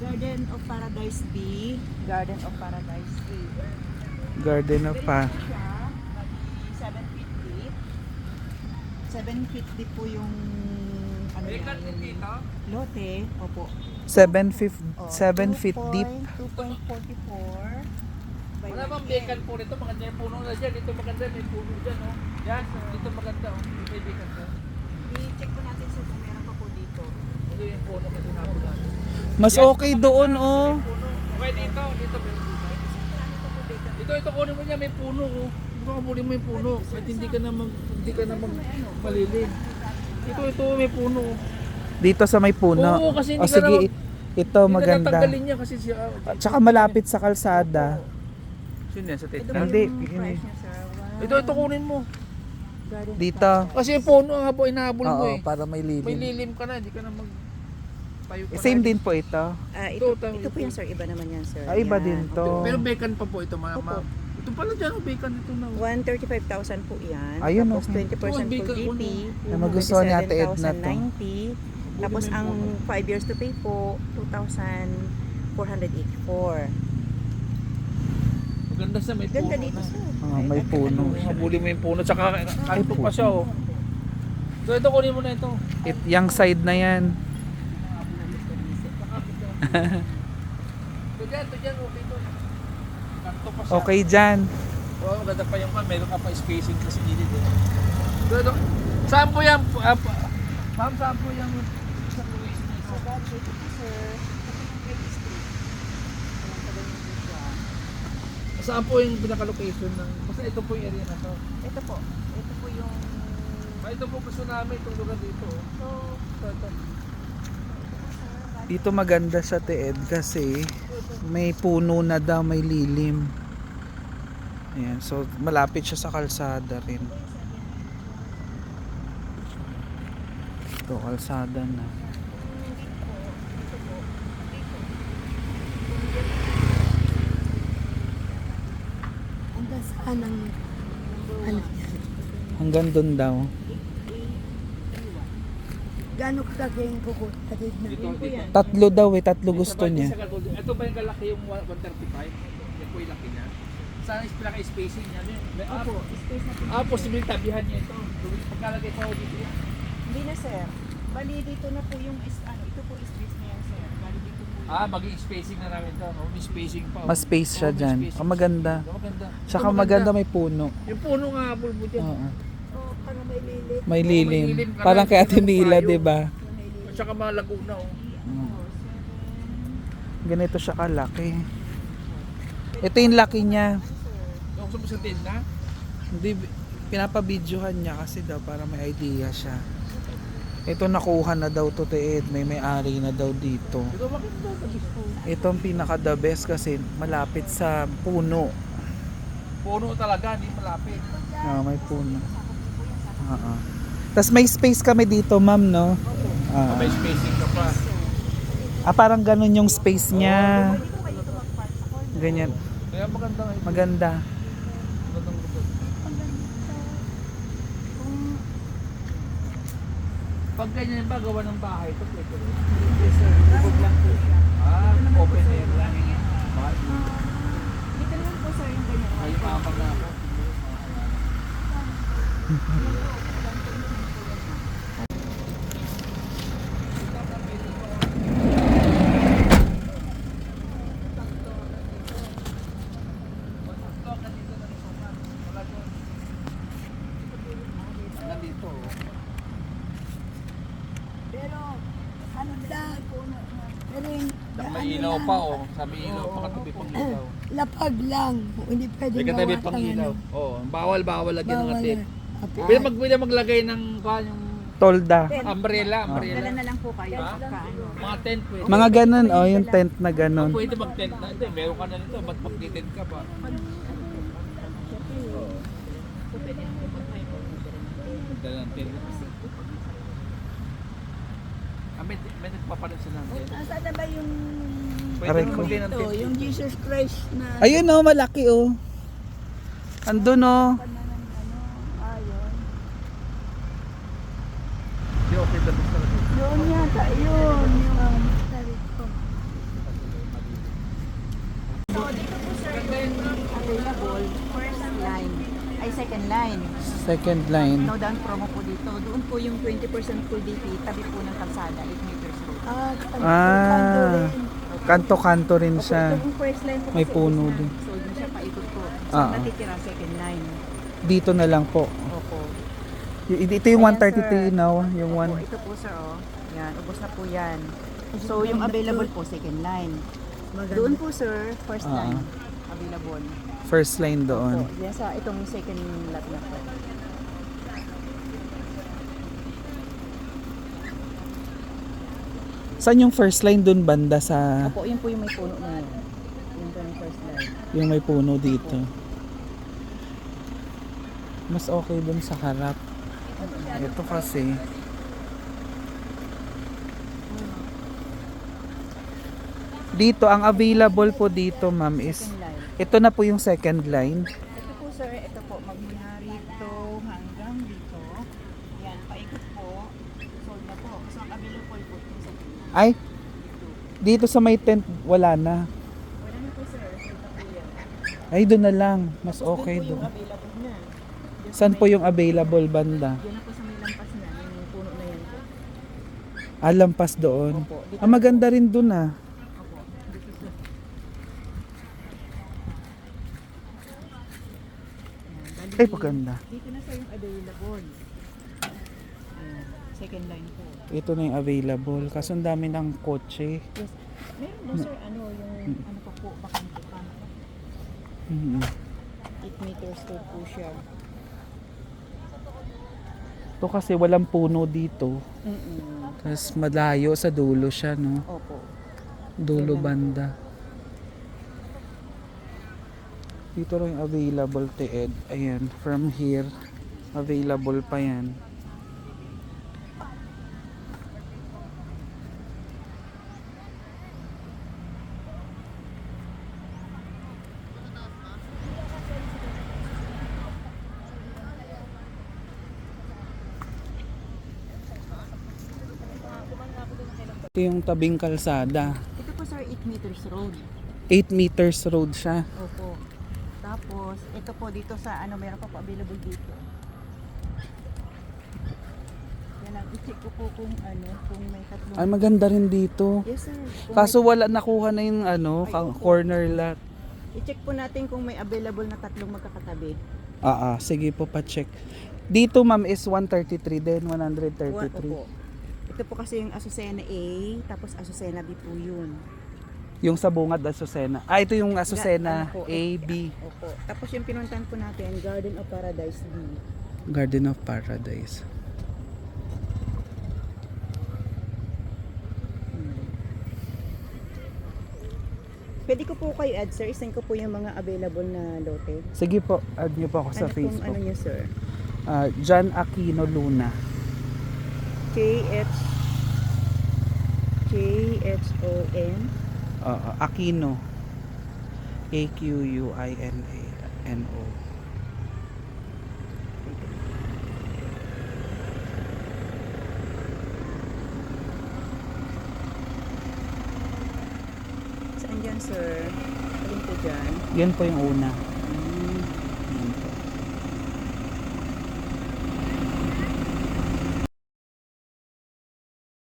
Garden of Paradise B. Garden of Paradise B. Garden of Pa. Siya, 7 feet deep. 7 feet deep po yung ano yan, lote. Opo. 7 feet deep. 2.44. Wala bang beacon po nito? Maganda yung puno na dyan. Dito maganda, may puno dyan, oh. Yan, dito maganda, oh. May beacon ka. I-check po natin sir kung meron pa po dito. Ito yung puno kasi nabot natin. Mas okay doon, oh. Okay, dito meron dito. Ito kunin mo niya, may puno, oh. Ito kunin mo yung puno. Kahit hindi ka na malilim. Ito may puno, oh. Dito sa may puno. Oo, kasi hindi O ka sige, naman- ito Hindi na maganda. natanggalin niya kasi siya. Tsaka malapit sa kalsada. Sino yan sa Ito tita? po Hindi, yung yun price eh. niya sir. Ito kunin mo. Garden of Dito. Kasi yung puno ang habo inahabol mo Oo, eh. para may May lilim. lilim ka na, hindi ka na tayo pa Same na. din po ito. ito po yan sir, iba naman yan sir. Ah, iba Yan. din to. Pero bacon pa po ito, ma'am. Opo. Ito pala dyan, oh, bacon ito na. 135,000 po yan. Ayun, Tapos okay. 20% Oh, full DP. Na magustuhan ni Ate Edna to. 27,090. Tapos ang 5 years to pay po, 2,484. Maganda siya, may puno Ganda dito na. sir. May puno. Habulin mo yung puno, tsaka kanto pa siya, oh. So ito, kunin mo na ito. Yung side na yan. Ito dyan, okay to. Kanto pa siya. Okay dyan. Oh, maganda pa yung meron ka pa spacing kasi gilid, eh. So ito, saan po yan? Ma'am, saan po yung sa Luis Niso? Saan po yung pinaka-location ng... Basta ito po yung area na to. Ito po yung Ito po gusto namin itong lugar dito. Oh. Ito. Dito maganda siya, Te Ed, kasi may puno na daw, may lilim. Ayan, so malapit siya sa kalsada rin. Ito, kalsada na. hanggang saan ang ano yan? Hanggang doon daw. Gaano kagagawin ko po? Dito. Tatlo daw eh, tatlo gusto niya. Ito ba yung kalaki yung 135? Yan po yung laki niya. Saan is pinaka-spacing niya? Opo, space na po. Posible tabihan niya ito. Pagkalagay pa ako dito yan. Hindi na sir. Bali dito na po yung ito po space na yan sir. Bali dito po. Maging spacing na namin ito. May spacing pa. Mas space siya dyan. Maganda. Maganda. Tsaka maganda may puno. Yung puno nga bulbo dyan. Oo. Oh, parang may lilit. May May lilim. lilim ka Parang na, kay hindi Ate ka Mila, magpayo. 'di ba? At saka mga Laguna. Oh. Ganito siya kalaki. Ito yung laki niya. Gusto mo sa na? Hindi, pinapabidyohan niya kasi daw para may idea siya. Ito nakuha na daw to, Te Ed. May may-ari na daw dito. Ito maganda. Gusto. Ito ang pinaka the best kasi malapit sa puno. Puno talaga, hindi malapit. May puno. Oo. Tapos may space kami dito, ma'am, no? May spacing ka pa. Parang ganun yung space niya. Ganyan. Kaya maganda nga ito. Maganda. Magandang lugar. Pag ganyan ba, gawa ng bahay ito, pwede rin. Yes sir. Bubog lang po siya. Open air lang. Dito lang po sir yung ganyan. Ay, mapag na ako. Pero ano lang pero yung May ilaw pa, oh. Sabi ilaw pa katabi pang ilaw. lapag lang. Hindi pwede May katabi pang ilaw. Oo, bawal lagyan ng tip. Pwede maglagay ng yung Tolda. umbrella. Dala na lang po kayo. Ha? Kaano. Mga tent pwede. Mga ganun, yung tent na ganun. Pwede mag-tent na. Hindi, meron ka na nito. Ba't mag-tent ka pa? Dala ng tent. May nagpapalit sila ng tent. Nasaan na ba yung Pwede Aray mo ko. maglagay ng tent. yung Jesus Christ na Ayun, oh, malaki, oh. Andun, oh. ayun. Hindi, okay na talaga. Yun yata, yun. Yung sabi ko. second line. Second line. No down promo po dito. Doon po yung 20% full day fee, tabi po ng kalsada, 8 meters road. Ah, kanto-kanto rin Opo, siya. ito yung first line po May kasi puno ubos na. din. So, doon siya paikot po. So, Ah. natitira second line. Dito na lang po. Opo. Ito yung Ayan, 133 sir. now, yung Opo, one. ito po sir, oh. Yan, ubos na po yan. So, yung available po, second line. Doon po sir, first Ah. line. Available. First line doon. Opo, yan sa itong second lot na po. Saan yung first line doon banda sa Opo, yun po yung may puno na yun. Yun po yung first line. yung may puno dito? Mas okay doon sa harap. Ito kasi dito ang available po dito ma'am is Second line. ito na po yung second line. Ito po sir, ito po, magmula rito hanggang dito. Yan, paikot po. Sold na po. Kasi ang available po yung second line. Ay, dito sa may tent wala na. Wala na po sir, sold na po yan. Ay, doon na lang. Mas Tapos okay doon po yung doon. available na. Doon Saan sa po may- yung available banda? Yan na po sa may lampas na, yung puno na yan po. Ah, lampas doon. Opo, dito Ah, maganda rin doon ah. Opo, dito sir. Yan, Ay, bali, maganda. dito na sir yung available. Ayan, second line po. Ito na yung available. Kaso ang dami ng kotse. Yes. Meron na sir, ano, yung ano pa po, bakante pa. Mhm. 8 meters tall po siya. Ito kasi walang puno dito. Tapos malayo sa dulo siya, no? Opo. Dulo Kailan? banda. Dito rin available to Ed. Ayan, from here, available pa yan. Ito yung tabing kalsada. Ito po sir, 8 meters road. 8 meters road siya. Opo. Tapos, ito po dito sa ano, meron pa po available dito. Yan lang, i-check ko po kung ano, kung may tatlong... Ay, maganda rin dito. Yes sir. Kung Kaso wala nakuha na yung ano, Ay, opo. corner lot. i-check po natin kung may available na tatlong magkakatabi. Sige po pa-check. Dito ma'am is 133 din, 133. Opo. Ito po kasi yung Azucena A, tapos Azucena B po yun. Yung sa bungad Azucena. Ito yung Azucena Ano po, A, B. Opo. Tapos yung pinuntahan po natin, Garden of Paradise B. Garden of Paradise. Pwede ko po kayo add sir, isend ko po yung mga available na lote. Sige po, add nyo po ako sa Ano pong Facebook. ano niyo sir? John Aquino Luna. KHON. Aquino. AQUINANO. Saan dyan sir? Alin po dyan? Yan po yung una.